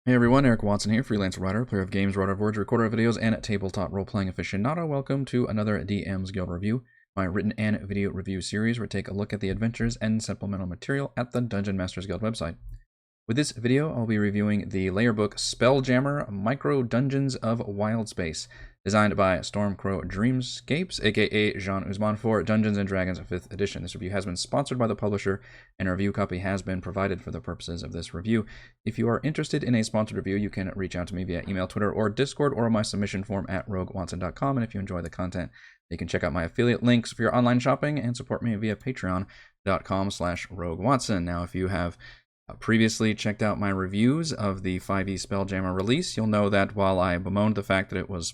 Hey everyone, Eric Watson here, freelance writer, player of games, writer of words, recorder of videos, and tabletop role-playing aficionado. Welcome to another DM's Guild review, my written and video review series where I take a look at the adventures and supplemental material at the Dungeon Masters Guild website. With this video, I'll be reviewing the layer book Spelljammer Micro Dungeons of Wildspace, designed by Stormcrow Dreamscapes, aka Jean Uzmen, for Dungeons & Dragons 5th edition. This review has been sponsored by the publisher, and a review copy has been provided for the purposes of this review. If you are interested in a sponsored review, you can reach out to me via email, Twitter, or Discord, or my submission form at roguewatson.com. And if you enjoy the content, you can check out my affiliate links for your online shopping and support me via patreon.com/roguewatson. Now, if you have previously checked out my reviews of the 5e Spelljammer release, you'll know that while I bemoaned the fact that it was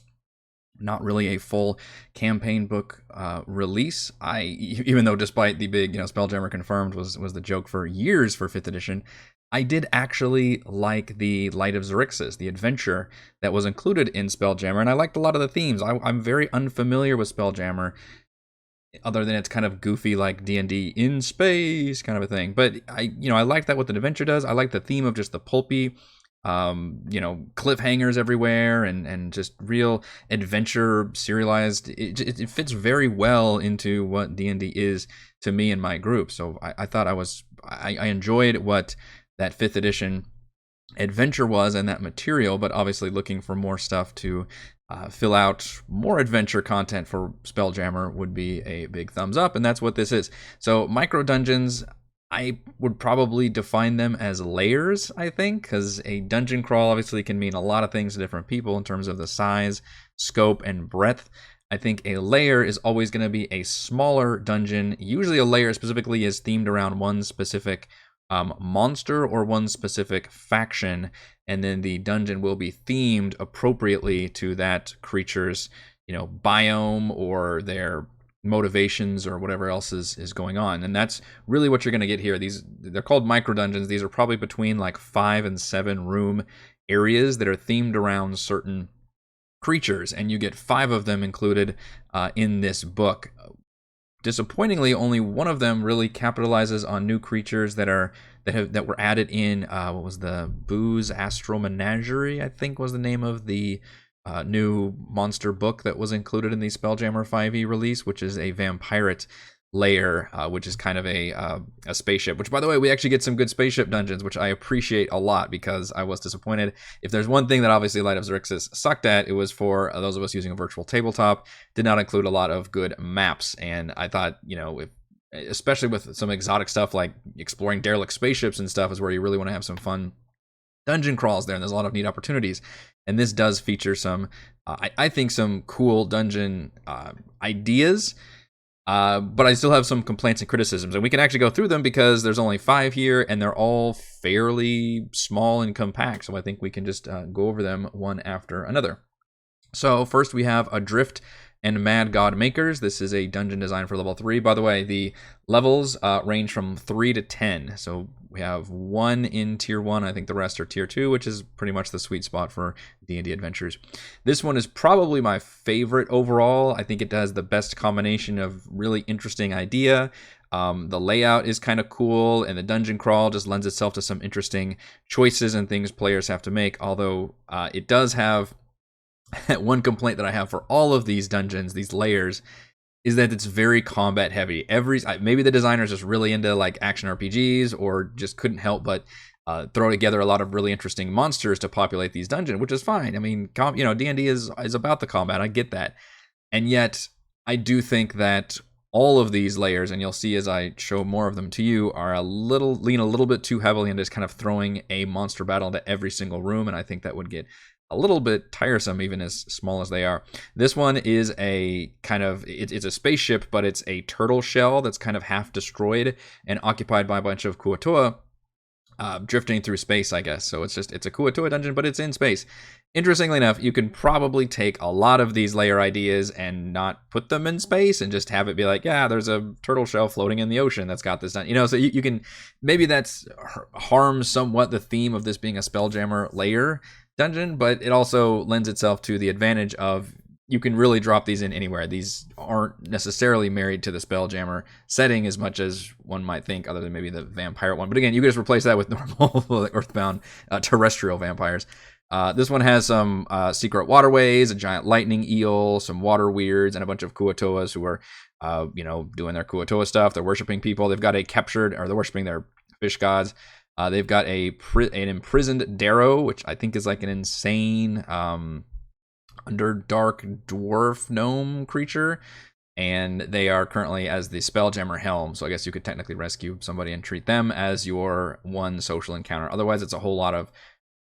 not really a full campaign book release, even though despite the big, Spelljammer confirmed was the joke for years for 5th edition, I did actually like the Light of Xerxes, the adventure that was included in Spelljammer, and I liked a lot of the themes. I'm very unfamiliar with Spelljammer, other than it's kind of goofy like D&D in space kind of a thing. But I like that what the adventure does. I like the theme of just the pulpy, cliffhangers everywhere and just real adventure serialized. It fits very well into what D&D is to me and my group. So I thought I enjoyed what that 5th edition adventure was and that material, but obviously looking for more stuff to fill out more adventure content for Spelljammer would be a big thumbs up, and that's what this is. So micro dungeons, I would probably define them as layers, I think, because a dungeon crawl obviously can mean a lot of things to different people in terms of the size, scope, and breadth. I think a layer is always going to be a smaller dungeon. Usually a layer specifically is themed around one specific monster or one specific faction, and then the dungeon will be themed appropriately to that creature's biome or their motivations or whatever else is going on. And that's really what you're going to get here. They're called micro dungeons. These are probably between like 5 and 7 room areas that are themed around certain creatures, and you get 5 of them included in this book. Disappointingly, only one of them really capitalizes on new creatures that were added in. What was the Booze Astral Menagerie, I think was the name of the new monster book that was included in the Spelljammer 5e release, which is a vampirate lair, which is kind of a spaceship, which, by the way, we actually get some good spaceship dungeons, which I appreciate a lot because I was disappointed. If there's one thing that obviously Light of Xerxes sucked at, it was for those of us using a virtual tabletop, did not include a lot of good maps. And I thought, especially with some exotic stuff like exploring derelict spaceships and stuff, is where you really want to have some fun dungeon crawls there, and there's a lot of neat opportunities. And this does feature some, I think, some cool dungeon ideas. But I still have some complaints and criticisms, and we can actually go through them because there's only 5 here, and they're all fairly small and compact, so I think we can just go over them one after another. So first we have Adrift and Mad God Makers. This is a dungeon designed for level 3. By the way, the levels range from 3 to 10, so we have 1 in tier 1. I think the rest are tier 2, which is pretty much the sweet spot for D&D adventures. This one is probably my favorite overall. I think it does the best combination of really interesting idea. The layout is kind of cool, and the dungeon crawl just lends itself to some interesting choices and things players have to make, although it does have one complaint that I have for all of these dungeons, these layers, is that it's very combat heavy. Maybe the designer's just really into like action RPGs, or just couldn't help but throw together a lot of really interesting monsters to populate these dungeons, which is fine. I mean, D&D is about the combat. I get that, and yet I do think that all of these layers, and you'll see as I show more of them to you, are lean a little bit too heavily into just kind of throwing a monster battle into every single room, and I think that would get a little bit tiresome, even as small as they are. This one is a kind of, it's a spaceship, but it's a turtle shell that's kind of half destroyed and occupied by a bunch of Kuatoa, drifting through space, I guess. So it's a Kuatoa dungeon, but it's in space. Interestingly enough, you can probably take a lot of these layer ideas and not put them in space and just have it be like, yeah, there's a turtle shell floating in the ocean that's got this done. So you can, maybe that's harms somewhat the theme of this being a Spelljammer layer dungeon, but it also lends itself to the advantage of you can really drop these in anywhere. These aren't necessarily married to the Spelljammer setting as much as one might think, other than maybe the vampire one. But again, you can just replace that with normal Earthbound terrestrial vampires. This one has some secret waterways, a giant lightning eel, some water weirds, and a bunch of Kuo-toas who are, doing their Kuo-toa stuff. They're worshiping people. They've got a captured, or they're worshiping their fish gods. They've got an imprisoned Darrow, which I think is like an insane underdark dwarf gnome creature. And they are currently as the Spelljammer Helm. So I guess you could technically rescue somebody and treat them as your one social encounter. Otherwise, it's a whole lot of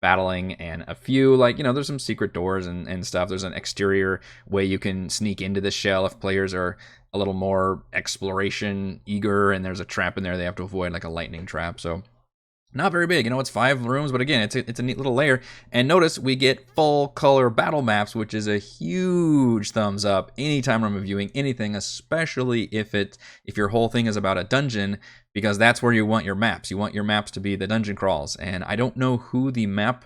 battling and a few, there's some secret doors and stuff. There's an exterior way you can sneak into the shell if players are a little more exploration eager, and there's a trap in there they have to avoid, like a lightning trap. So not very big, it's 5 rooms, but again, it's a neat little layer. And notice we get full color battle maps, which is a huge thumbs up anytime I'm reviewing anything, especially if your whole thing is about a dungeon, because that's where you want your maps. You want your maps to be the dungeon crawls. And I don't know who the map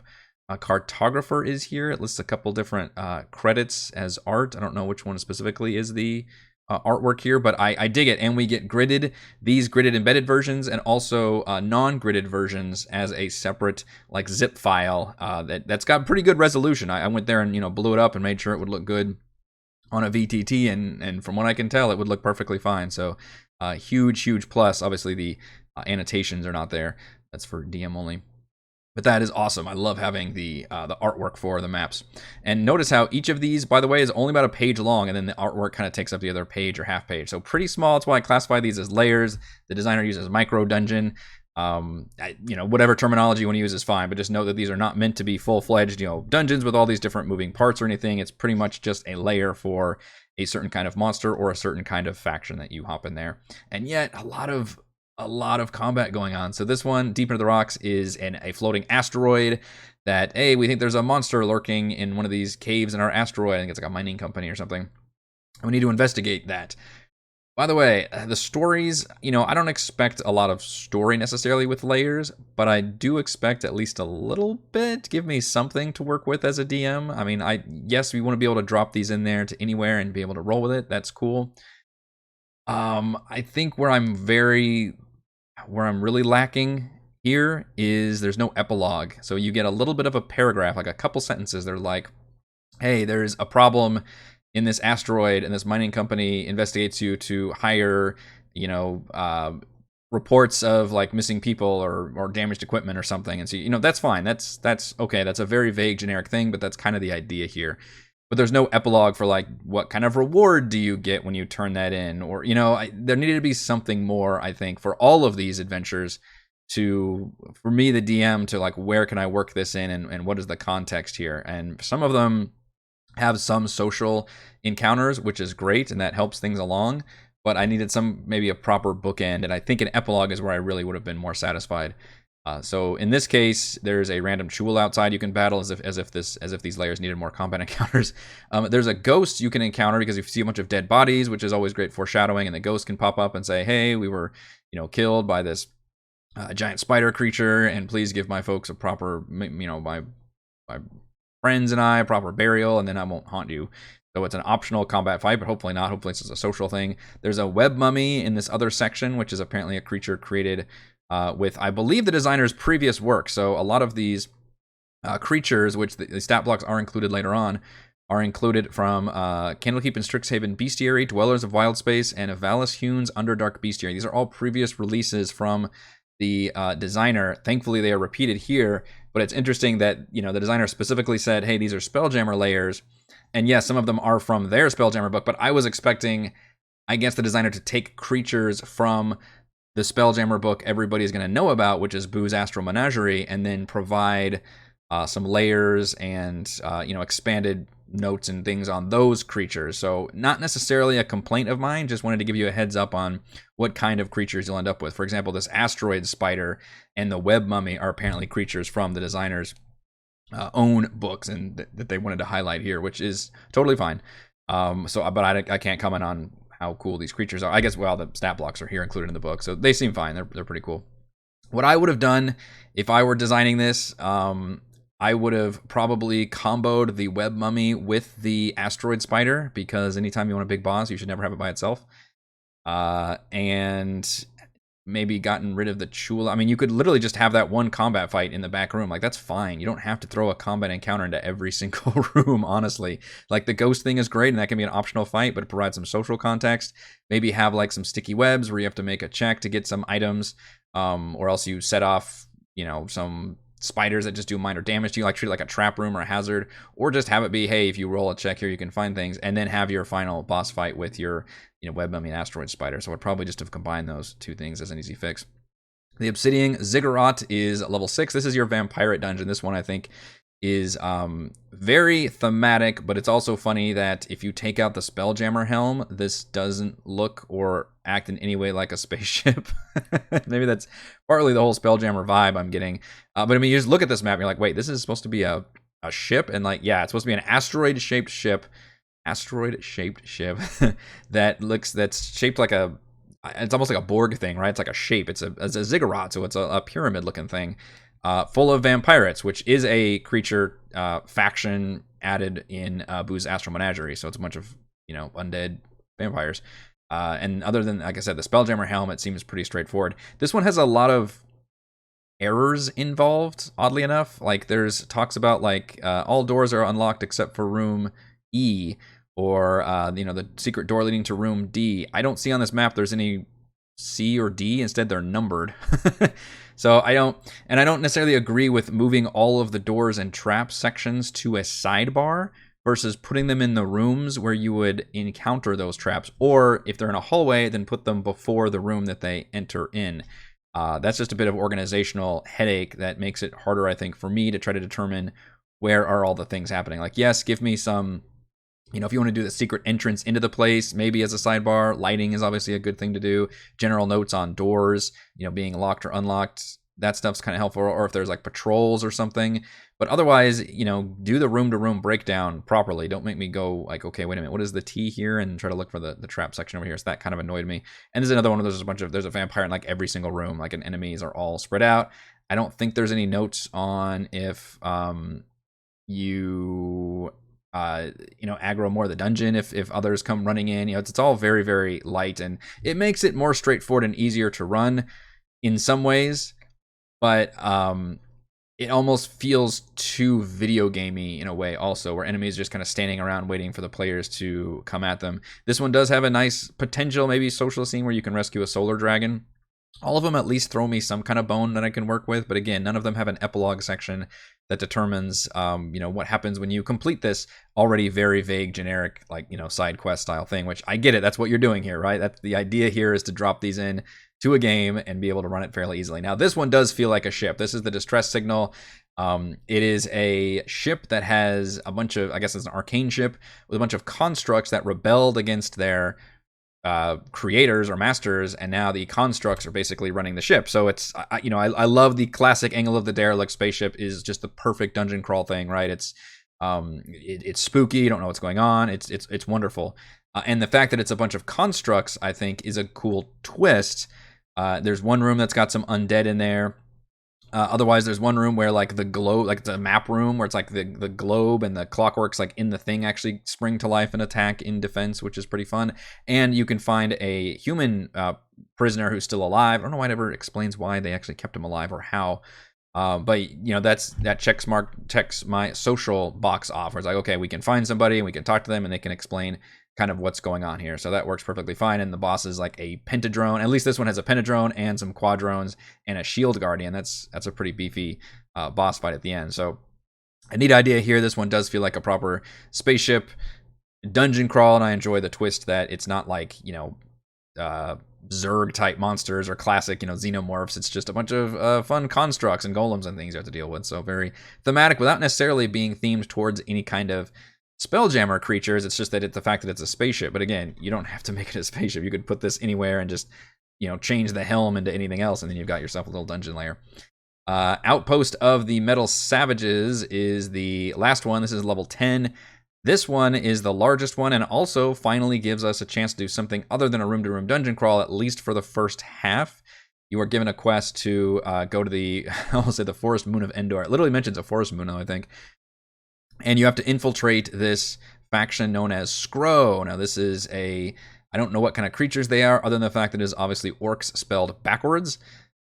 cartographer is here. It lists a couple different credits as art. I don't know which one specifically is the artwork here, but I dig it. And we get these gridded embedded versions, and also non-gridded versions as a separate zip file that's got pretty good resolution. I went there and blew it up and made sure it would look good on a VTT, and from what I can tell, it would look perfectly fine. So huge plus. Obviously the annotations are not there. That's for DM only. But that is awesome. I love having the artwork for the maps. And notice how each of these, by the way, is only about a page long, and then the artwork kind of takes up the other page or half page. So pretty small. That's why I classify these as layers. The designer uses micro dungeon. Whatever terminology you want to use is fine, but just know that these are not meant to be full-fledged, dungeons with all these different moving parts or anything. It's pretty much just a layer for a certain kind of monster or a certain kind of faction that you hop in there. And yet a lot of combat going on. So this one, Deep Into the Rocks, is a floating asteroid that, hey, we think there's a monster lurking in one of these caves in our asteroid. I think it's like a mining company or something. And we need to investigate that. By the way, the stories, I don't expect a lot of story necessarily with layers, but I do expect at least a little bit. Give me something to work with as a DM. I mean, yes, we want to be able to drop these in there to anywhere and be able to roll with it. That's cool. I think where I'm really lacking here is there's no epilogue. So you get a little bit of a paragraph, like a couple sentences. They're like, hey, there's a problem in this asteroid, and this mining company investigates you to hire, reports of missing people or damaged equipment or something. And so, that's fine. That's okay. That's a very vague, generic thing, but that's kind of the idea here. But there's no epilogue for what kind of reward do you get when you turn that in? Or, there needed to be something more, I think, for all of these adventures for me, the DM, to where can I work this in, and what is the context here? And some of them have some social encounters, which is great, and that helps things along. But I needed maybe a proper bookend, and I think an epilogue is where I really would have been more satisfied. So in this case, there's a random Chul outside you can battle, as if these layers needed more combat encounters. There's a ghost you can encounter because you see a bunch of dead bodies, which is always great foreshadowing. And the ghost can pop up and say, "Hey, we were, killed by this giant spider creature, and please give my folks a proper, my friends and I a proper burial, and then I won't haunt you." So it's an optional combat fight, but hopefully not. Hopefully it's just a social thing. There's a web mummy in this other section, which is apparently a creature created with, I believe, the designer's previous work. So a lot of these creatures, which the stat blocks are included later on, are included from Candlekeep and Strixhaven Bestiary, Dwellers of Wildspace, and Avalis Hune's Underdark Bestiary. These are all previous releases from the designer. Thankfully, they are repeated here, but it's interesting that the designer specifically said, hey, these are Spelljammer layers. And yes, some of them are from their Spelljammer book, but I was expecting, I guess, the designer to take creatures from the Spelljammer book everybody's going to know about, which is Boo's Astral Menagerie, and then provide some layers and expanded notes and things on those creatures. So not necessarily a complaint of mine, just wanted to give you a heads up on what kind of creatures you'll end up with. For example, this asteroid spider and the web mummy are apparently creatures from the designer's own books, and that they wanted to highlight here, which is totally fine. But I can't comment on how cool these creatures are. I guess, well, the stat blocks are here included in the book, so they seem fine. They're pretty cool. What I would have done if I were designing this, I would have probably comboed the web mummy with the asteroid spider, because anytime you want a big boss, you should never have it by itself. And maybe gotten rid of the Chula. I mean, you could literally just have that one combat fight in the back room. Like, that's fine. You don't have to throw a combat encounter into every single room, honestly. Like, the ghost thing is great, and that can be an optional fight, but it provides some social context. Maybe have, like, some sticky webs where you have to make a check to get some items, or else you set off, some spiders that just do minor damage to you, like treat it like a trap room or a hazard, or just have it be, hey, if you roll a check here, you can find things, and then have your final boss fight with your web mummy and asteroid spider. So I'd probably just have combined those two things as an easy fix. The Obsidian Ziggurat is level 6. This is your Vampirate dungeon. This one, I think, is very thematic, but it's also funny that if you take out the Spelljammer helm, this doesn't look or act in any way like a spaceship. Maybe that's partly the whole Spelljammer vibe I'm getting. But I mean, you just look at this map and you're like, wait, this is supposed to be a ship? And like, yeah, it's supposed to be an asteroid-shaped ship. That's shaped like it's almost like a Borg thing, right? It's like a shape. It's a ziggurat, so it's a pyramid-looking thing. Full of vampirates, which is a creature faction added in Boo's Astral Menagerie. So it's a bunch of undead vampires. And other than, like I said, the Spelljammer helmet seems pretty straightforward. This one has a lot of errors involved, oddly enough. Like, there's talks about like all doors are unlocked except for room E, or the secret door leading to room D. I don't see on this map there's any C or D. Instead, they're numbered. So I don't necessarily agree with moving all of the doors and trap sections to a sidebar versus putting them in the rooms where you would encounter those traps. Or if they're in a hallway, then put them before the room that they enter in. That's just a bit of organizational headache that makes it harder, I think, for me to try to determine where are all the things happening. Like, yes, give me some, if you want to do the secret entrance into the place, maybe as a sidebar. Lighting is obviously a good thing to do. General notes on doors, being locked or unlocked. That stuff's kind of helpful. Or if there's like patrols or something. But otherwise, do the room-to-room breakdown properly. Don't make me go like, okay, wait a minute, what is the T here? And try to look for the trap section over here. So that kind of annoyed me. And there's another one where there's a vampire in like every single room. Like, and enemies are all spread out. I don't think there's any notes on if you aggro more of the dungeon if others come running in. It's all very, very light, and it makes it more straightforward and easier to run in some ways, but it almost feels too video gamey in a way also, where enemies are just kind of standing around waiting for the players to come at them. This one does have a nice potential maybe social scene where you can rescue a solar dragon. All of them at least throw me some kind of bone that I can work with, but again, none of them have an epilogue section that determines, what happens when you complete this already very vague, generic, like, side quest style thing, which I get it. That's what you're doing here, right? That's the idea here, is to drop these in to a game and be able to run it fairly easily. Now, this one does feel like a ship. This is the distress signal. It is a ship that has a bunch of, I guess it's an arcane ship with a bunch of constructs that rebelled against their creators or masters, and now the constructs are basically running the ship. So it's I love the classic angle of the derelict spaceship is just the perfect dungeon crawl thing, right? It's spooky, you don't know what's going on. It's wonderful, and the fact that it's a bunch of constructs, I think, is a cool twist. There's one room that's got some undead in there. Otherwise, there's one room where like the globe, like it's a map room where it's like the globe and the clockworks like in the thing actually spring to life and attack in defense, which is pretty fun. And you can find a human prisoner who's still alive. I don't know why it ever explains why they actually kept him alive or how. But that checks my social box off, where it's like, okay, we can find somebody and we can talk to them and they can explain kind of what's going on here. So that works perfectly fine. And the boss is like a pentadrone. At least this one has a pentadrone and some quadrones and a shield guardian. That's a pretty beefy boss fight at the end. So a neat idea here. This one does feel like a proper spaceship dungeon crawl, and I enjoy the twist that it's not like Zerg type monsters or classic xenomorphs. It's just a bunch of fun constructs and golems and things you have to deal with. So very thematic without necessarily being themed towards any kind of Spelljammer creatures. It's just that it's the fact that it's a spaceship. But again, you don't have to make it a spaceship. You could put this anywhere and just change the helm into anything else, and then you've got yourself a little dungeon lair. Outpost of the Metal Savages is the last one. This is level 10. This one is the largest one, and also finally gives us a chance to do something other than a room-to-room dungeon crawl, at least for the first half. you are given a quest to go to the, I almost say the Forest Moon of Endor. It literally mentions a Forest Moon, I think. And you have to infiltrate this faction known as Skro. Now, this is I don't know what kind of creatures they are, other than the fact that it is obviously orcs spelled backwards.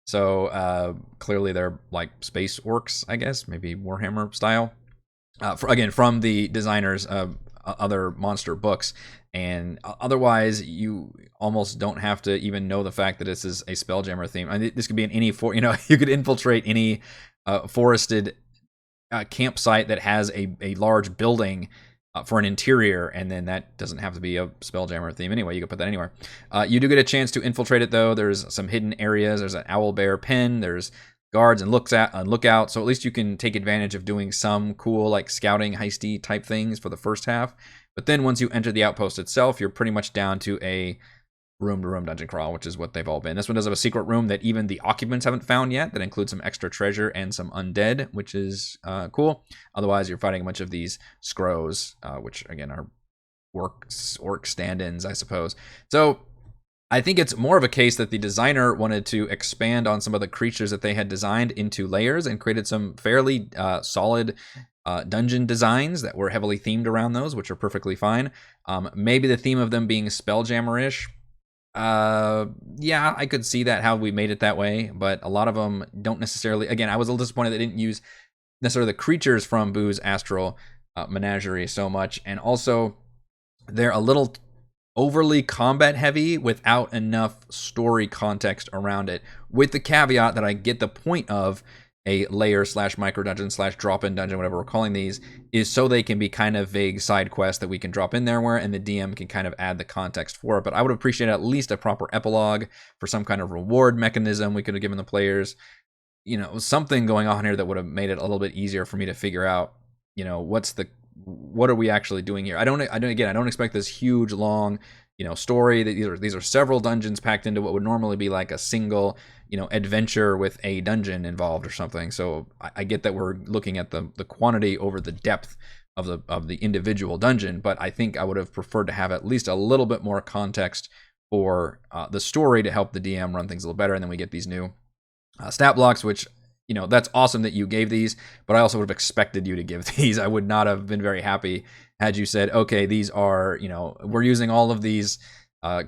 So clearly they're like space orcs, I guess, maybe Warhammer style. Again, from the designers of other monster books. And otherwise, you almost don't have to even know the fact that this is a Spelljammer theme. I mean, this could be in any you could infiltrate any forested campsite that has a large building for an interior, and then that doesn't have to be a Spelljammer theme anyway. You can put that anywhere. You do get a chance to infiltrate it, though. There's some hidden areas. There's an owl bear pen. There's guards and lookout. So at least you can take advantage of doing some cool like scouting, heisty type things for the first half. But then once you enter the outpost itself, you're pretty much down to a room-to-room dungeon crawl, which is what they've all been. This one does have a secret room that even the occupants haven't found yet that includes some extra treasure and some undead, which is cool. Otherwise, you're fighting a bunch of these Skros, which, again, are orc stand-ins, I suppose. So I think it's more of a case that the designer wanted to expand on some of the creatures that they had designed into layers and created some fairly solid dungeon designs that were heavily themed around those, which are perfectly fine. Maybe the theme of them being Spelljammer-ish, yeah, I could see that, how we made it that way, but a lot of them don't necessarily. Again, I was a little disappointed they didn't use necessarily the creatures from Boo's Astral Menagerie so much, and also they're a little overly combat heavy without enough story context around it, with the caveat that I get the point of a layer / micro dungeon / drop-in dungeon, whatever we're calling these, is so they can be kind of vague side quests that we can drop in there where, and the DM can kind of add the context for it. But I would appreciate at least a proper epilogue for some kind of reward mechanism we could have given the players. Something going on here that would have made it a little bit easier for me to figure out, what are we actually doing here? I don't expect this huge, long, story. That these are several dungeons packed into what would normally be like a single, adventure with a dungeon involved or something. So I get that we're looking at the quantity over the depth of the individual dungeon, but I think I would have preferred to have at least a little bit more context for the story to help the DM run things a little better. And then we get these new stat blocks, which, that's awesome that you gave these, but I also would have expected you to give these. I would not have been very happy had you said, okay, these are, we're using all of these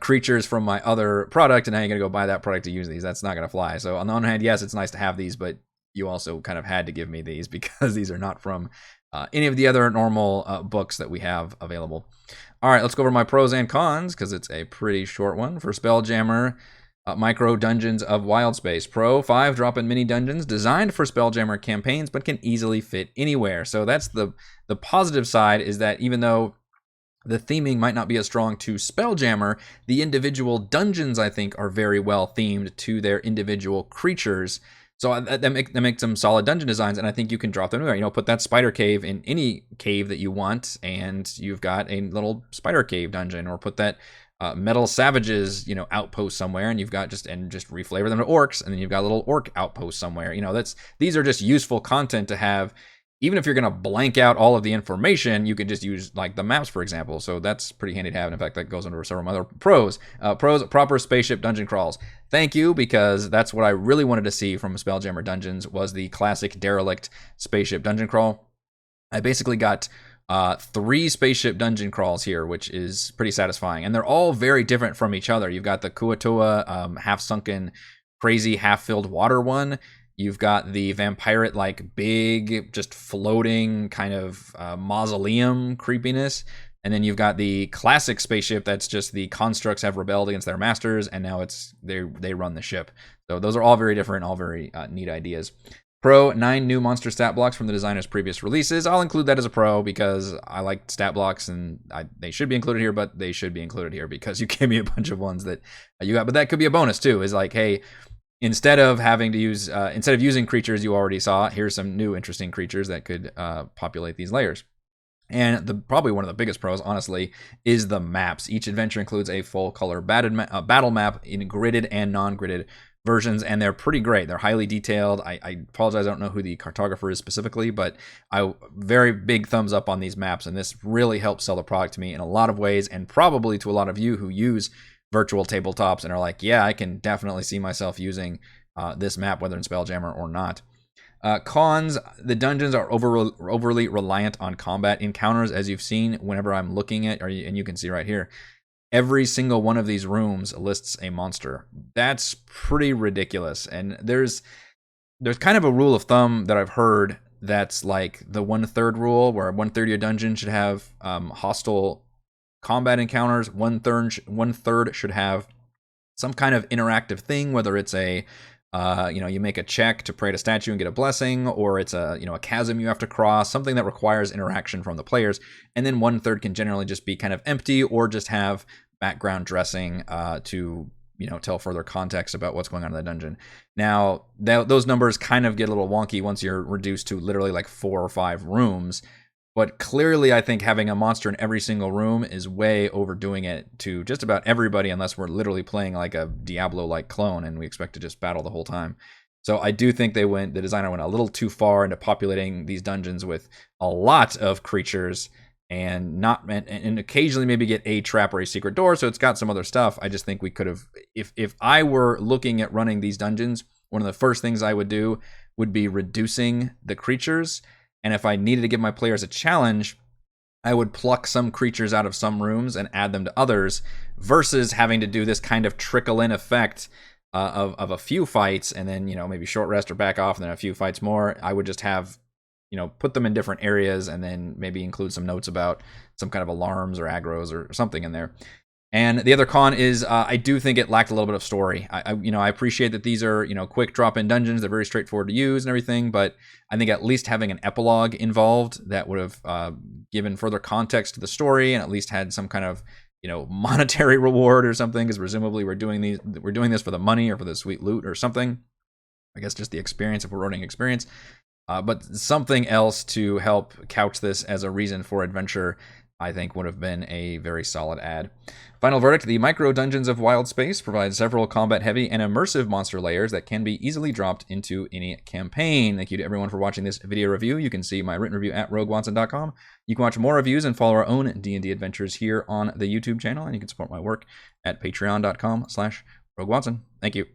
creatures from my other product, and now you're going to go buy that product to use these. That's not going to fly. So on the one hand, yes, it's nice to have these, but you also kind of had to give me these because these are not from any of the other normal books that we have available. All right, let's go over my pros and cons because it's a pretty short one for Spelljammer. Micro Dungeons of Wildspace. Pro, 5 drop-in mini dungeons designed for Spelljammer campaigns but can easily fit anywhere. So that's the positive side, is that even though the theming might not be as strong to Spelljammer, the individual dungeons, I think, are very well themed to their individual creatures. So that makes them solid dungeon designs, and I think you can drop them anywhere. Put that spider cave in any cave that you want, and you've got a little spider cave dungeon, or put that metal savages, outpost somewhere, and you've got just reflavor them to orcs, and then you've got a little orc outpost somewhere. These are just useful content to have. Even if you're going to blank out all of the information, you can just use like the maps, for example. So that's pretty handy to have. And in fact, that goes under several other pros. Proper spaceship dungeon crawls. Thank you, because that's what I really wanted to see from Spelljammer Dungeons, was the classic derelict spaceship dungeon crawl. I basically got 3 spaceship dungeon crawls here, which is pretty satisfying. And they're all very different from each other. You've got the Kuatoa half-sunken, crazy, half-filled water one. You've got the vampirate, like big, just floating kind of mausoleum creepiness. And then you've got the classic spaceship that's just the constructs have rebelled against their masters, and now they run the ship. So those are all very different, all very neat ideas. Pro, 9 new monster stat blocks from the designer's previous releases. I'll include that as a pro because I like stat blocks, and they should be included here, but they should be included here because you gave me a bunch of ones that you got. But that could be a bonus too, is like, hey, instead of using creatures you already saw, here's some new interesting creatures that could populate these layers. And probably one of the biggest pros, honestly, is the maps. Each adventure includes a full color battle map in gridded and non-gridded versions, and they're pretty great. They're highly detailed. I apologize, I don't know who the cartographer is specifically, but very big thumbs up on these maps, and this really helps sell the product to me in a lot of ways, and probably to a lot of you who use virtual tabletops and are like, yeah, I can definitely see myself using this map, whether in Spelljammer or not. Cons, the dungeons are overly reliant on combat encounters, as you've seen whenever I'm looking at, and you can see right here, every single one of these rooms lists a monster. That's pretty ridiculous. And there's kind of a rule of thumb that I've heard that's like the 1/3 rule, where 1/3 of your dungeon should have hostile combat encounters. One third should have some kind of interactive thing, whether it's a you make a check to pray to statue and get a blessing, or it's a chasm you have to cross, something that requires interaction from the players. And then 1/3 can generally just be kind of empty, or just have background dressing to tell further context about what's going on in the dungeon. Now, those numbers kind of get a little wonky once you're reduced to literally like 4 or 5 rooms. But clearly, I think having a monster in every single room is way overdoing it to just about everybody, unless we're literally playing like a Diablo-like clone and we expect to just battle the whole time. So I do think the designer went a little too far into populating these dungeons with a lot of creatures and occasionally maybe get a trap or a secret door. So it's got some other stuff. I just think we could have, if I were looking at running these dungeons, one of the first things I would do would be reducing the creatures. And if I needed to give my players a challenge, I would pluck some creatures out of some rooms and add them to others, versus having to do this kind of trickle-in effect of a few fights and then, maybe short rest or back off and then a few fights more. I would just have, put them in different areas and then maybe include some notes about some kind of alarms or aggros or something in there. And the other con is I do think it lacked a little bit of story. I appreciate that these are, quick drop-in dungeons. They're very straightforward to use and everything, but I think at least having an epilogue involved that would have given further context to the story and at least had some kind of, monetary reward or something, because presumably we're doing this for the money or for the sweet loot or something. I guess just the experience, if we're running experience. But something else to help couch this as a reason for adventure, I think, would have been a very solid add. Final verdict, the micro Dungeons of Wildspace provides several combat-heavy and immersive monster layers that can be easily dropped into any campaign. Thank you to everyone for watching this video review. You can see my written review at roguewatson.com. You can watch more reviews and follow our own D&D adventures here on the YouTube channel, and you can support my work at patreon.com/roguewatson. Thank you.